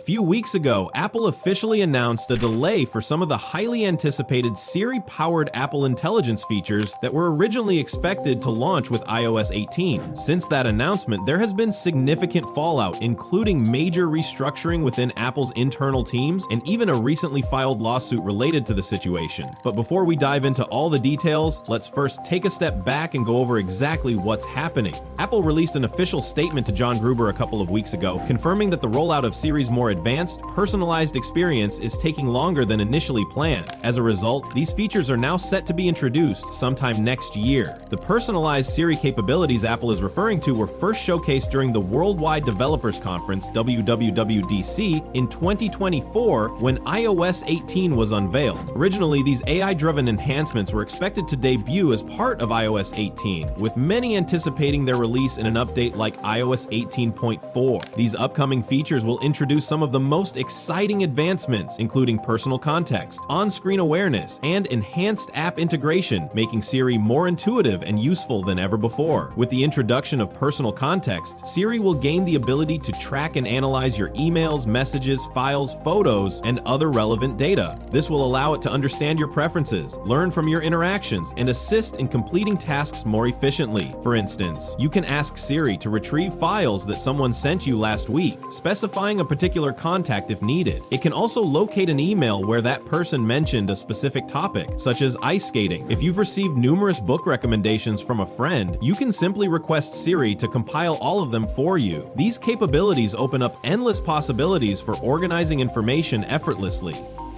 few weeks ago, Apple officially announced a delay for some of the highly anticipated Siri-powered Apple Intelligence features that were originally expected to launch with iOS 18. Since that announcement, there has been significant fallout, including major restructuring within Apple's internal teams and even a recently filed lawsuit related to the situation. But before we dive into all the details, let's first take a step back and go over exactly what's happening. Apple released an official statement to John Gruber a couple of weeks ago, confirming that the rollout of Siri's more advanced, personalized experience is taking longer than initially planned. As a result, these features are now set to be introduced sometime next year. The personalized Siri capabilities Apple is referring to were first showcased during the Worldwide Developers Conference, WWDC, in 2024 when iOS 18 was unveiled. Originally, these AI-driven enhancements were expected to debut as part of iOS 18, with many anticipating their release in an update like iOS 18.4. These upcoming features will introduce some of the most exciting advancements, including personal context, on-screen awareness, and enhanced app integration, making Siri more intuitive and useful than ever before. With the introduction of personal context, Siri will gain the ability to track and analyze your emails, messages, files, photos, and other relevant data. This will allow it to understand your preferences, learn from your interactions, and assist in completing tasks more efficiently. For instance, you can ask Siri to retrieve files that someone sent you last week, specifying a particular contact if needed. It can also locate an email where that person mentioned a specific topic, such as ice skating. If you've received numerous book recommendations from a friend, you can simply request Siri to compile all of them for you. These capabilities open up endless possibilities for organizing information effortlessly.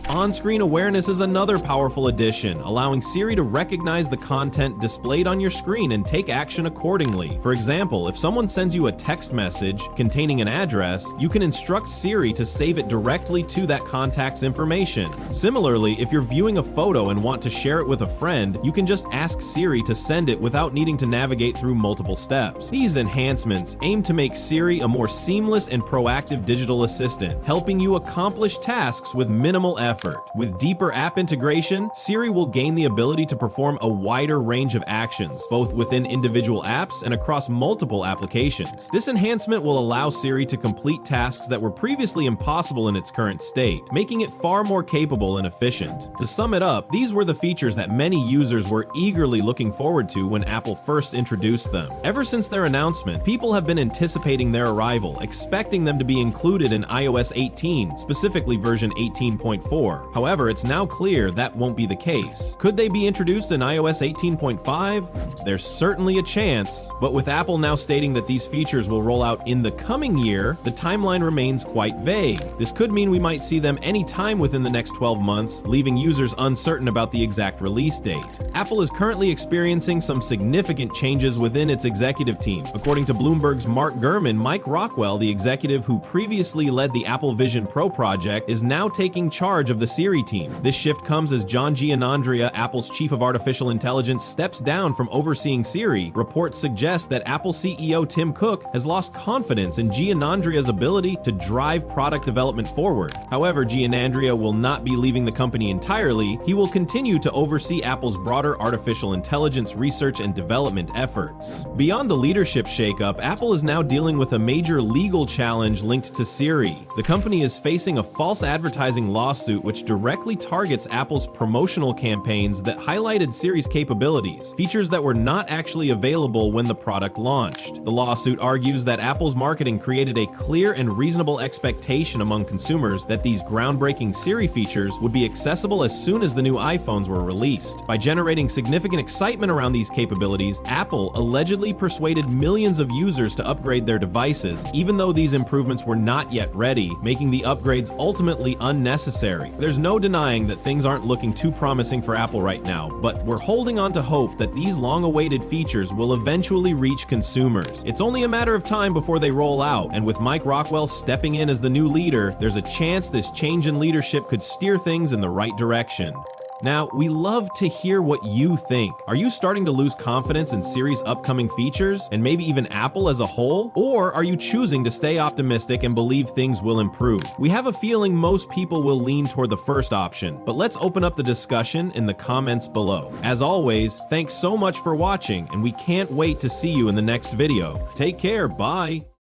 On-screen awareness is another powerful addition, allowing Siri to recognize the content displayed on your screen and take action accordingly. For example, if someone sends you a text message containing an address, you can instruct Siri to save it directly to that contact's information. Similarly, if you're viewing a photo and want to share it with a friend, you can just ask Siri to send it without needing to navigate through multiple steps. These enhancements aim to make Siri a more seamless and proactive digital assistant, helping you accomplish tasks with minimal effort. With deeper app integration, Siri will gain the ability to perform a wider range of actions, both within individual apps and across multiple applications. This enhancement will allow Siri to complete tasks that were previously impossible in its current state, making it far more capable and efficient. To sum it up, these were the features that many users were eagerly looking forward to when Apple first introduced them. Ever since their announcement, people have been anticipating their arrival, expecting them to be included in iOS 18, specifically version 18.4. However, it's now clear that won't be the case. Could they be introduced in iOS 18.5? There's certainly a chance, but with Apple now stating that these features will roll out in the coming year, the timeline remains quite vague. This could mean we might see them anytime within the next 12 months, leaving users uncertain about the exact release date. Apple is currently experiencing some significant changes within its executive team. According to Bloomberg's Mark Gurman, Mike Rockwell, the executive who previously led the Apple Vision Pro project, is now taking charge of the Siri team. This shift comes as John Giannandrea, Apple's chief of artificial intelligence, steps down from overseeing Siri. Reports suggest that Apple CEO Tim Cook has lost confidence in Giannandrea's ability to drive product development forward. However, Giannandrea will not be leaving the company entirely. He will continue to oversee Apple's broader artificial intelligence research and development efforts. Beyond the leadership shakeup, Apple is now dealing with a major legal challenge linked to Siri. The company is facing a false advertising lawsuit which directly targets Apple's promotional campaigns that highlighted Siri's capabilities, features that were not actually available when the product launched. The lawsuit argues that Apple's marketing created a clear and reasonable expectation among consumers that these groundbreaking Siri features would be accessible as soon as the new iPhones were released. By generating significant excitement around these capabilities, Apple allegedly persuaded millions of users to upgrade their devices, even though these improvements were not yet ready, making the upgrades ultimately unnecessary. There's no denying that things aren't looking too promising for Apple right now, but we're holding on to hope that these long-awaited features will eventually reach consumers. It's only a matter of time before they roll out, and with Mike Rockwell stepping in as the new leader, there's a chance this change in leadership could steer things in the right direction. Now, we love to hear what you think. Are you starting to lose confidence in Siri's upcoming features, and maybe even Apple as a whole? Or are you choosing to stay optimistic and believe things will improve? We have a feeling most people will lean toward the first option, but let's open up the discussion in the comments below. As always, thanks so much for watching, and we can't wait to see you in the next video. Take care, bye!